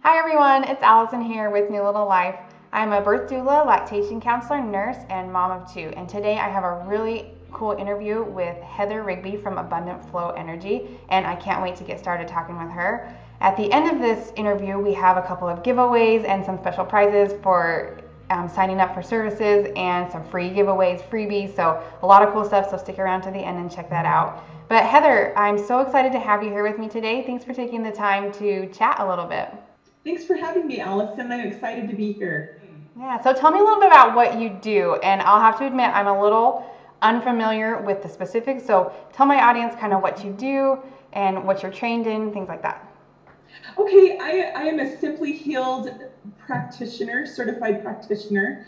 Hi everyone, it's Allison here with New Little Life. I'm a birth doula, lactation counselor, nurse, and mom of two. And today I have a really cool interview with Heather Rigby from Abundant Flow Energy, and I can't wait to get started talking with her. At the end of this interview, we have a couple of giveaways and some special prizes for signing up for services and some free giveaways, freebies, so a lot of cool stuff, so stick around to the end and check that out. But Heather, I'm so excited to have you here with me today. Thanks for taking the time to chat a little bit. Thanks for having me, Allison. I'm excited to be here. Yeah, so tell me a little bit about what you do, and I'll have to admit I'm a little unfamiliar with the specifics, so tell my audience kind of what you do and what you're trained in, things like that. Okay, I am a Simply Healed practitioner, certified practitioner,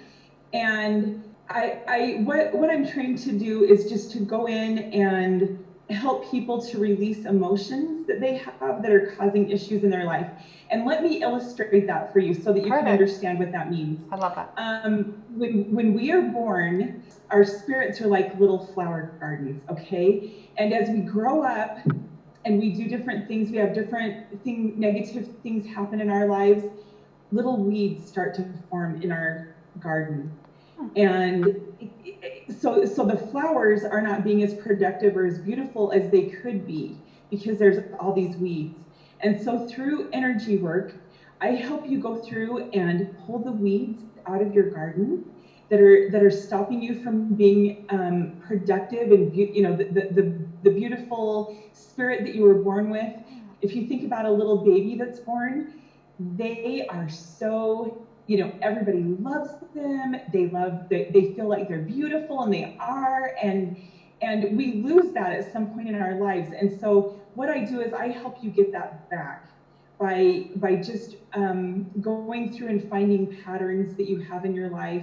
and what I'm trained to do is just to go in and help people to release emotions that they have that are causing issues in their life. And let me illustrate that for you so that you can understand what that means. I love that. When we are born, our spirits are like little flower gardens, okay? And as we grow up and we do different things, we have negative things happen in our lives, little weeds start to form in our garden. And so the flowers are not being as productive or as beautiful as they could be because there's all these weeds. And so through energy work, I help you go through and pull the weeds out of your garden that are stopping you from being productive and the beautiful spirit that you were born with. If you think about a little baby that's born, they are so, everybody loves them. They feel like they're beautiful, and they are, and we lose that at some point in our lives. And so what I do is I help you get that back by just going through and finding patterns that you have in your life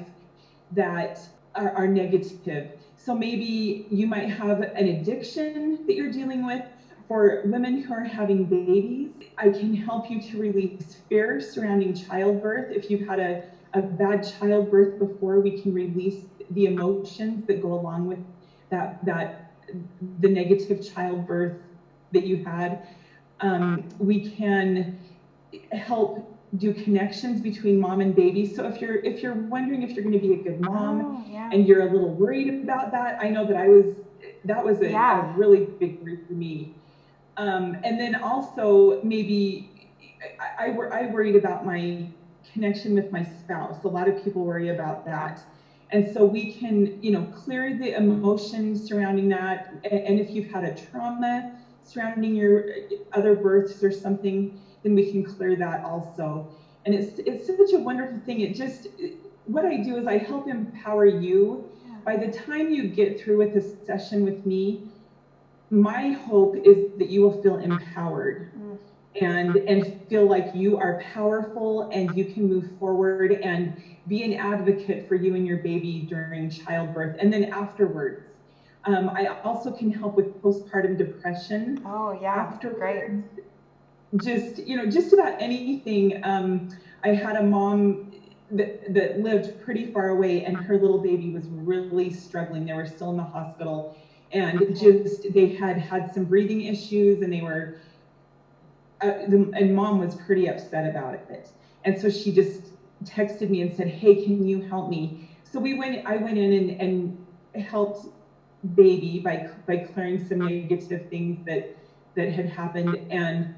that are negative. So maybe you might have an addiction that you're dealing with. For women who are having babies, I can help you to release fear surrounding childbirth. If you've had a bad childbirth before, we can release the emotions that go along with the negative childbirth that you had. We can help do connections between mom and baby. So if you're wondering if you're going to be a good mom, and you're a little worried about that, I know that was a really big worry for me. And then also maybe I worried about my connection with my spouse. A lot of people worry about that. And so we can, clear the emotions surrounding that. And if you've had a trauma surrounding your other births or something, then we can clear that also. And it's such a wonderful thing. What I do is I help empower you. By the time you get through with a session with me, my hope is that you will feel empowered and feel like you are powerful and you can move forward and be an advocate for you and your baby during childbirth and then afterwards. I also can help with postpartum depression. Oh yeah, afterwards. Great. Just about anything. I had a mom that lived pretty far away, and her little baby was really struggling. They were still in the hospital, and they had some breathing issues, and they were, and mom was pretty upset about it. And so she just texted me and said, "Hey, can you help me?" So I went in and helped baby by clearing some negative things that had happened, and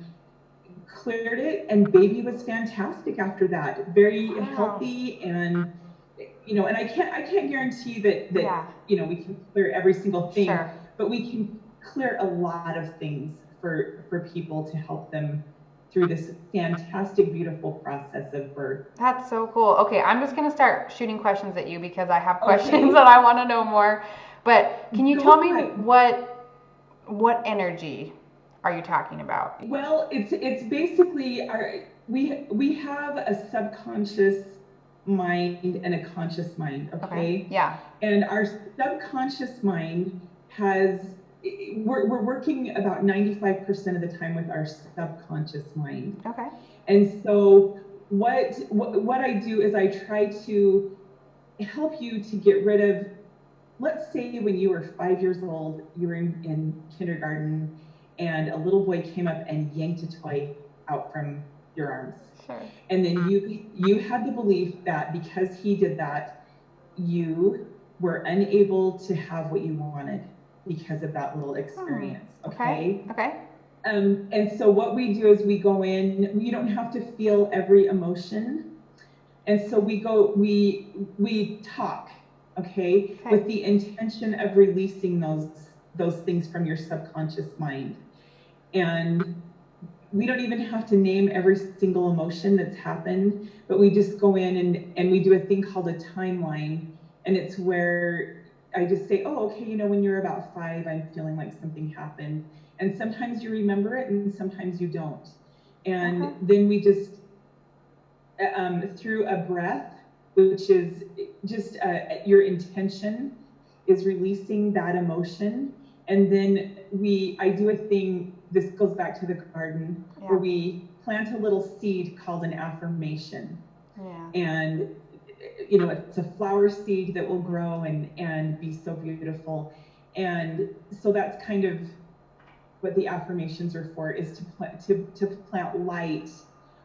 cleared it, and baby was fantastic after that. Very healthy, and and I can't guarantee that we can clear every single thing, but we can clear a lot of things for people to help them through this fantastic, beautiful process of birth. That's so cool. Okay, I'm just going to start shooting questions at you because I have questions that I want to know more. But can you tell me what energy are you talking about? Well, it's basically we have a subconscious mind and a conscious mind, okay? Yeah. And our subconscious mind we're working about 95% of the time with our subconscious mind. Okay. And so what I do is I try to help you to get rid of, let's say when you were 5 years old, you were in kindergarten, and a little boy came up and yanked a toy out from your arms. Sure. And then you had the belief that because he did that, you were unable to have what you wanted because of that little experience. Okay. And so what we do is we go in, you don't have to feel every emotion. And so we talk, okay, with the intention of releasing those things from your subconscious mind. And we don't even have to name every single emotion that's happened, but we just go in and we do a thing called a timeline. And it's where I just say, oh, okay, you know, when you're about 5, I'm feeling like something happened. And sometimes you remember it and sometimes you don't. And then we just, through a breath, which is just your intention is releasing that emotion. And then I do a thing, this goes back to the garden, where we plant a little seed called an affirmation. And, you know, it's a flower seed that will grow and be so beautiful. And so that's kind of what the affirmations are for, is to plant light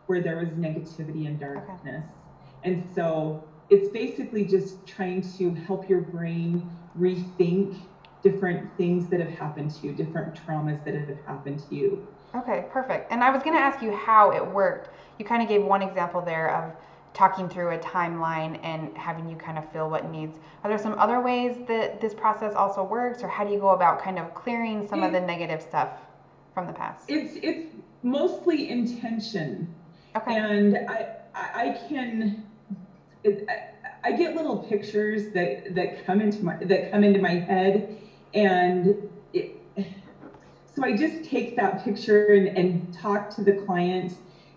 where there was negativity and darkness. And so it's basically just trying to help your brain rethink different things that have happened to you, different traumas that have happened to you. Okay, perfect. And I was going to ask you how it worked. You kind of gave one example there of talking through a timeline and having you kind of feel what needs. Are there some other ways that this process also works, or how do you go about kind of clearing some of the negative stuff from the past? It's mostly intention. And I get little pictures that come into my head, and so I just take that picture and talk to the client.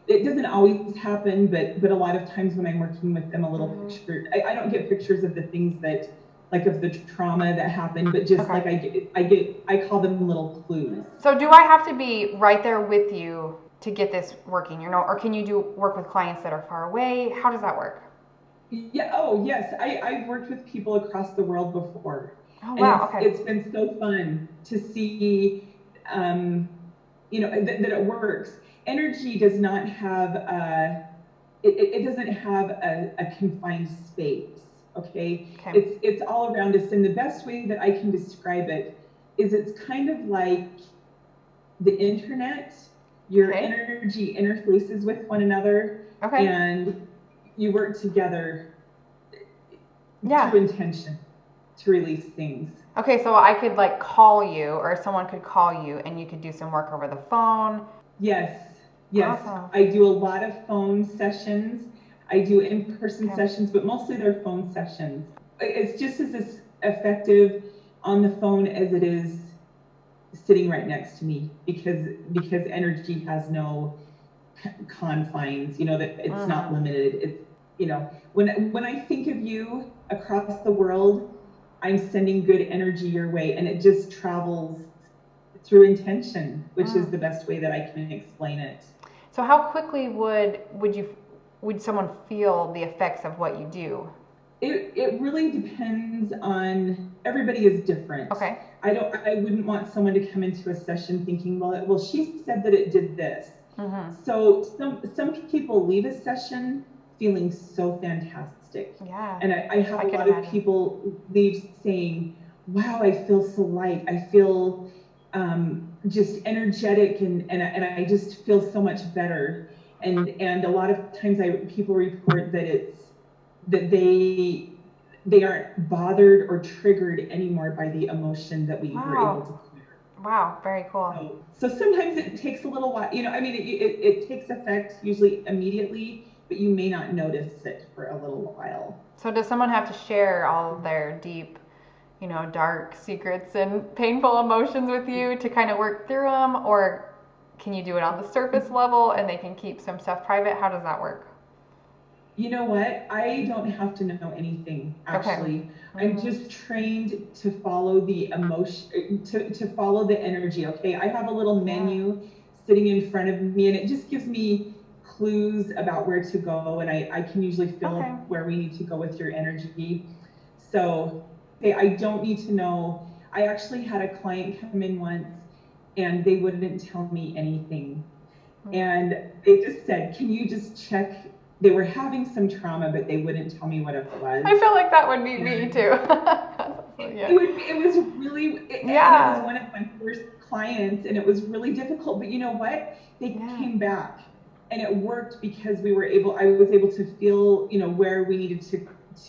It doesn't always happen, but a lot of times when I'm working with them, a little picture. I don't get pictures of the things that, like, of the trauma that happened, but just like I call them little clues. So do I have to be right there with you to get this working, you know, or can you work with clients that are far away? How does that work? Yeah. Oh, yes. I've worked with people across the world before. Oh, wow. And it's been so fun to see, you know, that it works. Energy does not have it doesn't have a confined space. Okay. It's all around us, and the best way that I can describe it is it's kind of like the internet. Your energy interfaces with one another, and you work together through intention to release things. Okay, so I could like call you, or someone could call you, and you could do some work over the phone. Yes. Awesome. I do a lot of phone sessions. I do in-person sessions, but mostly they're phone sessions. It's just as effective on the phone as it is sitting right next to me, because energy has no confines, you know, that it's not limited. It's, you know, when I think of you across the world, I'm sending good energy your way, and it just travels through intention, which is the best way that I can explain it. So how quickly would someone feel the effects of what you do? It really depends on, everybody is different. I wouldn't want someone to come into a session thinking, well, she said that it did this. So some people leave a session feeling so fantastic. And I have a lot of people leave saying, wow, I feel so light. I feel just energetic, and I just feel so much better. And a lot of times people report that they aren't bothered or triggered anymore by the emotion that we were able to clear. Wow, very cool. So sometimes it takes a little while, you know, I mean, it takes effect usually immediately, but you may not notice it for a little while. So does someone have to share all of their deep, you know, dark secrets and painful emotions with you to kind of work through them, or can you do it on the surface level and they can keep some stuff private? How does that work? You know what? I don't have to know anything, actually. I'm just trained to follow the emotion, to follow the energy, okay? I have a little menu sitting in front of me, and it just gives me clues about where to go, and I can usually feel where we need to go with your energy. So I don't need to know. I actually had a client come in once, and they wouldn't tell me anything. And they just said, can you just check? They were having some trauma, but they wouldn't tell me what it was. I feel like that would be me too. It was really, and it was one of my first clients, and it was really difficult. But you know what? They came back, and it worked because I was able to feel, where we needed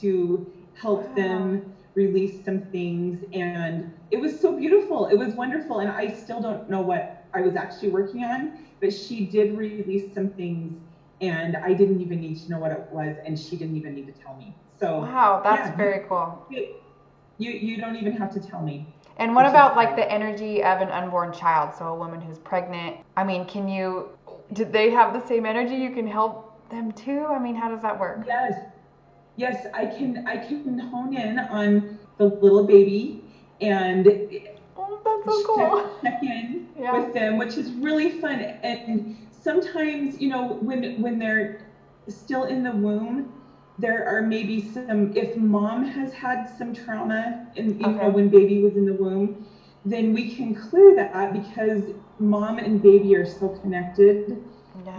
to help them release some things, and it was so beautiful. It was wonderful, and I still don't know what I was actually working on, but she did release some things, and I didn't even need to know what it was, and she didn't even need to tell me. So wow, that's very cool. You don't even have to tell me. And what about like the energy of an unborn child? So a woman who's pregnant, I mean, do they have the same energy? You can help them too? I mean, how does that work? Yes, I can hone in on the little baby and that's so cool. check in with them, which is really fun. And sometimes, when they're still in the womb, there are maybe if mom has had some trauma when baby was in the womb, then we can clear that because mom and baby are so connected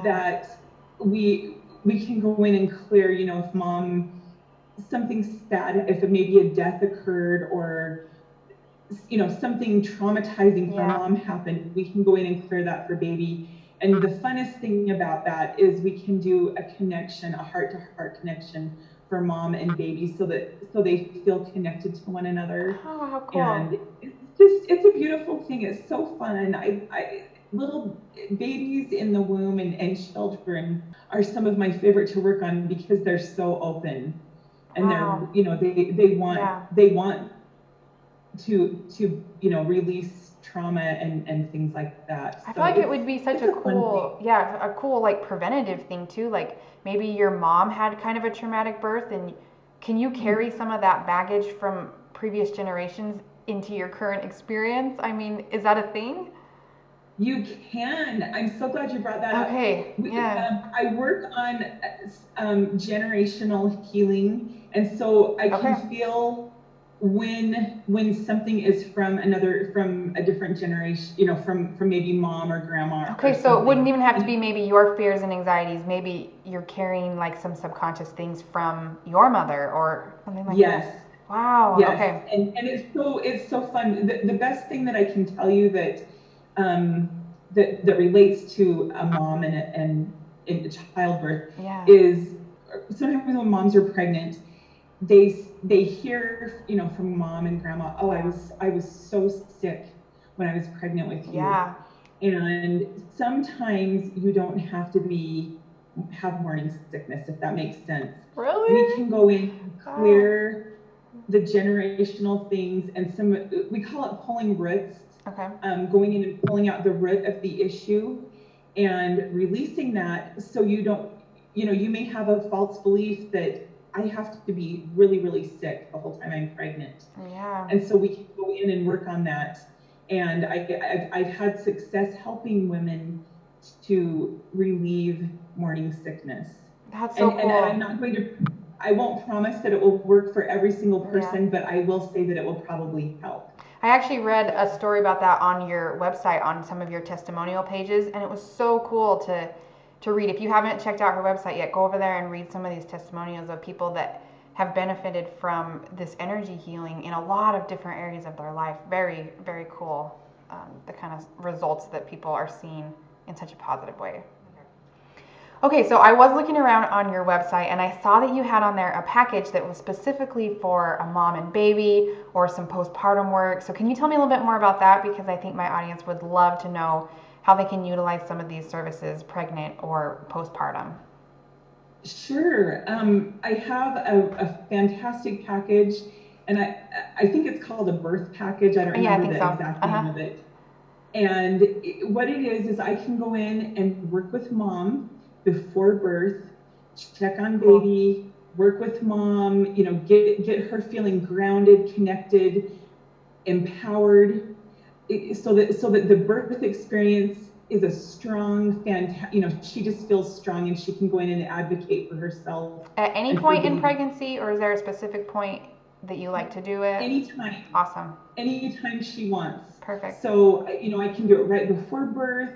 that we can go in and clear, if mom, something's bad, if maybe a death occurred or, something traumatizing for mom happened, we can go in and clear that for baby. And the funnest thing about that is we can do a connection, a heart-to-heart connection for mom and baby so they feel connected to one another. Oh, how cool. And it's a beautiful thing. It's so fun. Little babies in the womb and children are some of my favorite to work on because they're so open and they want to release trauma and things like that. I feel like it would be such a cool like preventative thing too. Like maybe your mom had kind of a traumatic birth, and can you carry some of that baggage from previous generations into your current experience? I mean, is that a thing? You can. I'm so glad you brought that up. Okay. I work on generational healing, and so I can feel when something is from a different generation, from maybe mom or grandma. Okay, so it wouldn't even have to be maybe your fears and anxieties. Maybe you're carrying like some subconscious things from your mother or something like that. Wow. Yes. Okay. And it's so fun. The best thing that I can tell you that relates to a mom and a childbirth is sometimes when moms are pregnant, they hear, from mom and grandma, oh, I was so sick when I was pregnant with you. Yeah. And sometimes you don't have to have morning sickness, if that makes sense. Really? We can go in and clear the generational things, and we call it pulling roots. Okay. Going in and pulling out the root of the issue and releasing that, so you don't, you may have a false belief that I have to be really, really sick the whole time I'm pregnant. Yeah. And so we can go in and work on that. And I've had success helping women to relieve morning sickness. That's so cool. And I won't promise that it will work for every single person, but I will say that it will probably help. I actually read a story about that on your website, on some of your testimonial pages, and it was so cool to read. If you haven't checked out her website yet, go over there and read some of these testimonials of people that have benefited from this energy healing in a lot of different areas of their life. Very, very cool, the kind of results that people are seeing in such a positive way. Okay, so I was looking around on your website and I saw that you had on there a package that was specifically for a mom and baby or some postpartum work. So can you tell me a little bit more about that? Because I think my audience would love to know how they can utilize some of these services, pregnant or postpartum. Sure. I have a fantastic package, and I think it's called a birth package. I don't remember the exact name of it. And what it is I can go in and work with mom before birth, check on baby, work with mom, get her feeling grounded, connected, empowered, so that the birth experience is a strong, she just feels strong and she can go in and advocate for herself. At any point in pregnancy, or is there a specific point that you like to do it? Anytime. Awesome. Anytime she wants. Perfect. So, I can do it right before birth.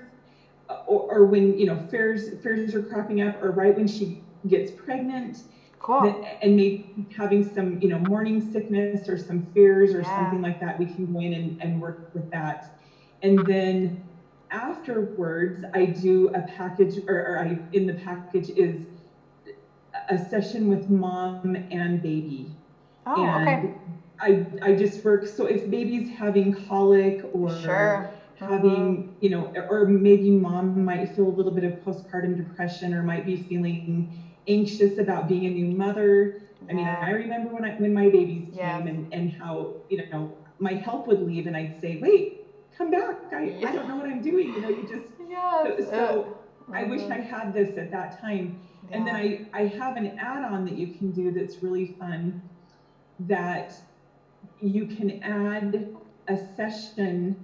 or when, fears are cropping up, or right when she gets pregnant, Cool. and maybe having some, morning sickness or some fears or something Yeah. like that, we can go in and work with that. And then afterwards, I do a package, in the package is a session with mom and baby. Oh, okay. And I just work, so if baby's having colic or Sure. having, or maybe mom might feel a little bit of postpartum depression or might be feeling anxious about being a new mother. I mean, Yeah. I remember when my babies Yes. came and how, my help would leave and I'd say, wait, come back. I Yeah. don't know what I'm doing. You just, Yes. so I wish I had this at that time. And then Yeah. I have an add-on that you can do that's really fun, that you can add a session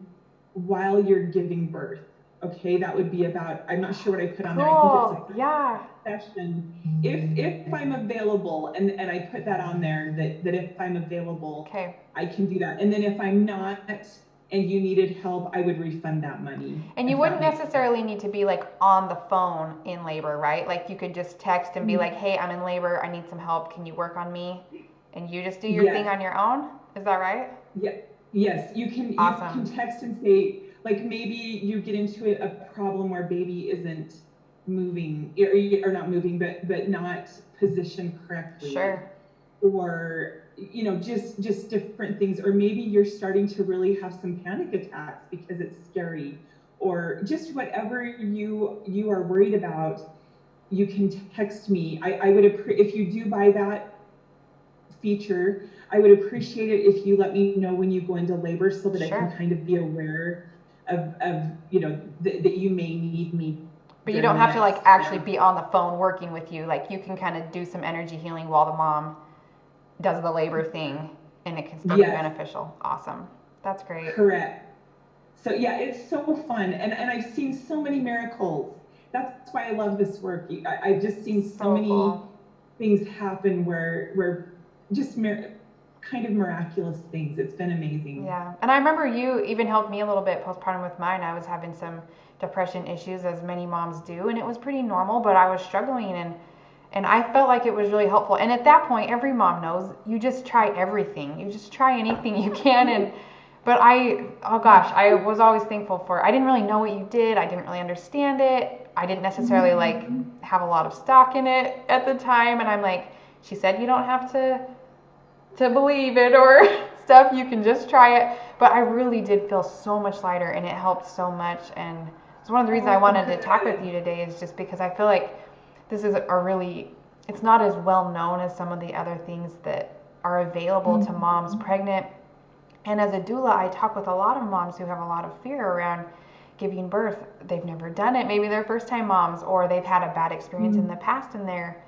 while you're giving birth. Okay, that would be about, I'm not sure what I put on there. I think it's Cool. Yeah. session. If I'm available, and I put that on there, that if I'm available, Okay. I can do that. And then if I'm not and you needed help, I would refund that money. And you wouldn't necessarily need to be like on the phone in labor, right? Like you could just text and be like, hey, I'm in labor. I need some help. Can you work on me? And you just do your thing on your own. Is that right? Yeah. Yes. You can text and say, like, maybe you get into a problem where baby isn't moving or not moving, but not positioned correctly. Sure. Or, just different things. Or maybe you're starting to really have some panic attacks because it's scary, or just whatever you are worried about, you can text me. I would, if you do buy that feature, I would appreciate it if you let me know when you go into labor so that Sure. I can kind of be aware of that you may need me. But you don't have to like actually be on the phone working with you. Like you can kind of do some energy healing while the mom does the labor thing, and it can still be beneficial. Awesome. That's great. Correct. So yeah, it's so fun. And I've seen so many miracles. That's why I love this work. I've just seen so many things happen where just kind of miraculous things. It's been amazing. Yeah. And I remember you even helped me a little bit postpartum with mine. I was having some depression issues, as many moms do, and it was pretty normal, but I was struggling, and I felt like it was really helpful. And at that point, every mom knows you just try everything. You just try anything you can. But I was always thankful for, I didn't really know what you did. I didn't really understand it. I didn't necessarily like have a lot of stock in it at the time. And I'm like, she said you don't have to believe it or stuff. You can just try it. But I really did feel so much lighter, and it helped so much. And it's one of the reasons I wanted to talk with you today, is just because I feel like this is it's not as well known as some of the other things that are available to moms pregnant. And as a doula, I talk with a lot of moms who have a lot of fear around giving birth. They've never done it. Maybe they're first time moms, or they've had a bad experience in the past and they're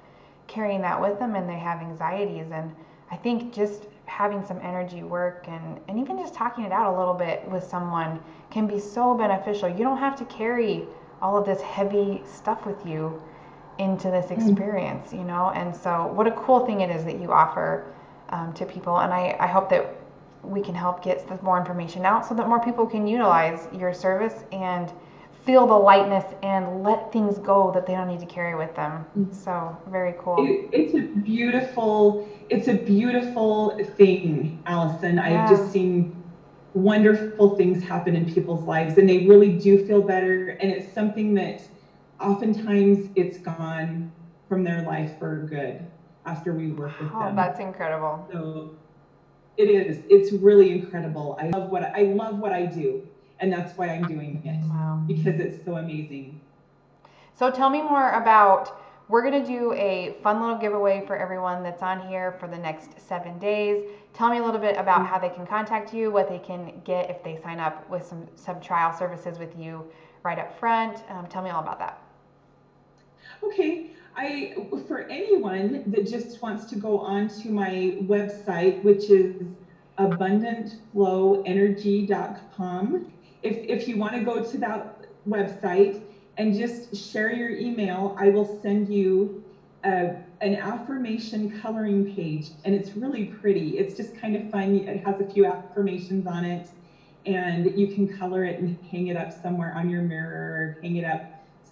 carrying that with them and they have anxieties. And I think just having some energy work and even just talking it out a little bit with someone can be so beneficial. You don't have to carry all of this heavy stuff with you into this experience, And so what a cool thing it is that you offer to people. And I hope that we can help get more information out so that more people can utilize your service and feel the lightness and let things go that they don't need to carry with them. So very cool. It's a beautiful thing, Allison. I've just seen wonderful things happen in people's lives, and they really do feel better. And it's something that oftentimes it's gone from their life for good after we work with them. Oh, that's incredible. So it is. It's really incredible. I love what I do, and that's why I'm doing it. Wow. Because it's so amazing. So tell me more about, we're going to do a fun little giveaway for everyone that's on here for the next 7 days. Tell me a little bit about how they can contact you, what they can get if they sign up with some trial services with you right up front. Tell me all about that. Okay. For anyone that just wants to go on to my website, which is abundantflowenergy.com, if you want to go to that website and just share your email, I will send you an affirmation coloring page, and it's really pretty. It's just kind of fun. It has a few affirmations on it, and you can color it and hang it up somewhere on your mirror or hang it up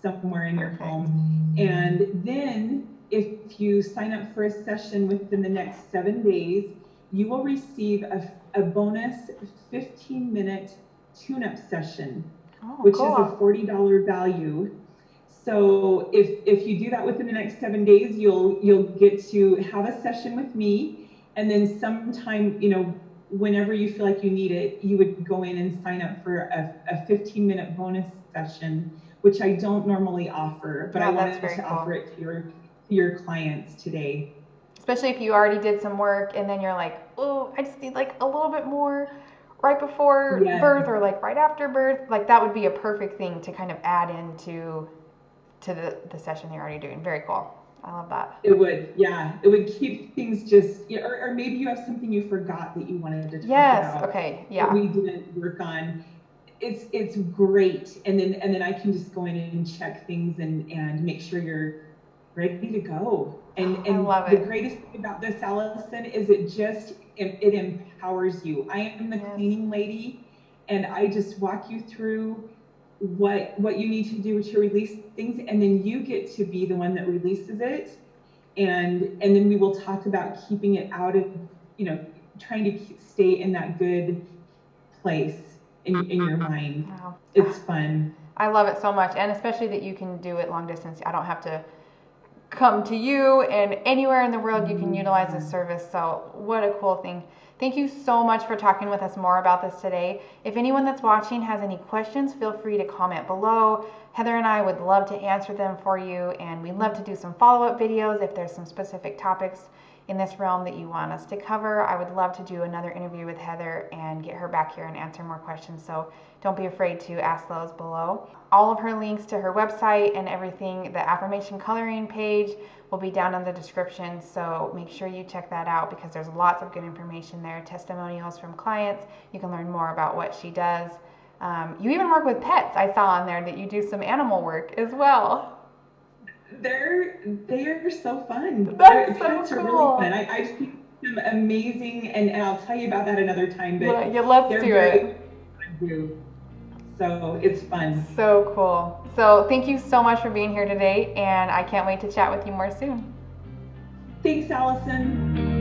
somewhere in your home. And then if you sign up for a session within the next 7 days, you will receive a bonus 15-minute tune-up session, which cool. is a $40 value. So if you do that within the next 7 days, you'll get to have a session with me, and then sometime, whenever you feel like you need it, you would go in and sign up for a 15-minute bonus session, which I don't normally offer, but I wanted to offer it to your clients today. Especially if you already did some work and then you're like, oh, I just need like a little bit more right before birth or like right after birth. Like that would be a perfect thing to kind of add into the session you're already doing. Very cool. I love that. It would, yeah. It would keep things just, or maybe you have something you forgot that you wanted to talk about. Okay, yeah. That we didn't work on. It's great, and then I can just go in and check things and make sure you're ready to go. And I love the greatest thing about this, Allison, is it empowers you. I am the cleaning lady, and I just walk you through what you need to do to release things, and then you get to be the one that releases it, and then we will talk about keeping it out of, trying to stay in that good place in your mind. Wow. It's fun. I love it so much, and especially that you can do it long distance. I don't have to come to you, and anywhere in the world you can utilize this service. So what a cool thing. Thank you so much for talking with us more about this today. If anyone that's watching has any questions, feel free to comment below. Heather and I would love to answer them for you, and we'd love to do some follow-up videos if there's some specific topics in this realm that you want us to cover. I would love to do another interview with Heather and get her back here and answer more questions, so don't be afraid to ask those below. All of her links to her website and everything, the affirmation coloring page, will be down in the description, so make sure you check that out because there's lots of good information there, testimonials from clients. You can learn more about what she does. You even work with pets. I saw on there that you do some animal work as well. They're so fun. That's so pets cool. Are really fun. I think them amazing, and I'll tell you about that another time. But yeah, let's do it. So it's fun. So cool. So thank you so much for being here today, and I can't wait to chat with you more soon. Thanks, Allison.